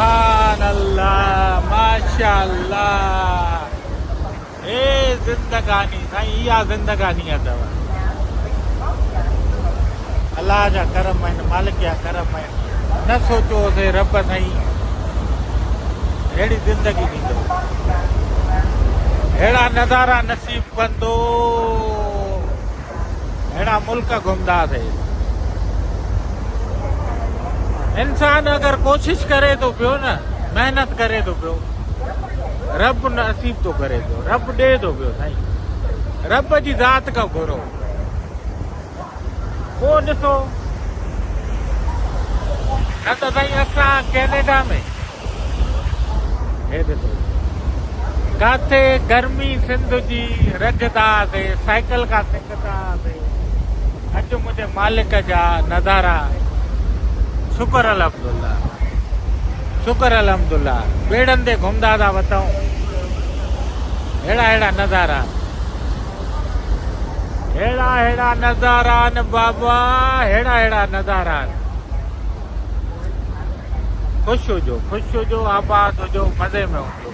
सुभान अल्लाह माशाअल्लाह। ए जिंदगानी साईं, इहा जिंदगानी अथव। अल्लाह जा करम आहिनि, मालिक जा करम आहिनि। न सोचियोसीं रब साईं अहिड़ी ज़िंदगी ॾींदो, अहिड़ा नज़ारा नसीब कंदो, अहिड़ा मुल्क घुमंदासीं। इंसान अगर कोशिश करे तो पियो न, मेहनत करे तो पियो, रब नसीब तो करे पियो, रब ॾे तो पियो साईं। रब जी ज़ात खां घुरो, पोइ ॾिसो। न त साईं असां कैनेडा में हे ॾिसो काथे गर्मी सिंध जी रजदासीं, साइकिल खां सिकंदासीं। अॼु मुंहिंजे मालिक जा नज़ारा, शुक्र अल्हम्दुलिल्लाह, शुक्र अल्हम्दुलिल्लाह। बेड़नि ते घुमंदा था वठूं, अहिड़ा अहिड़ा नज़ारा, अहिड़ा अहिड़ा नज़ारा आहिनि बाबा, अहिड़ा अहिड़ा नज़ारा आहिनि। ख़ुशि हुजो, आबाद हुजो, मज़े में हुजो।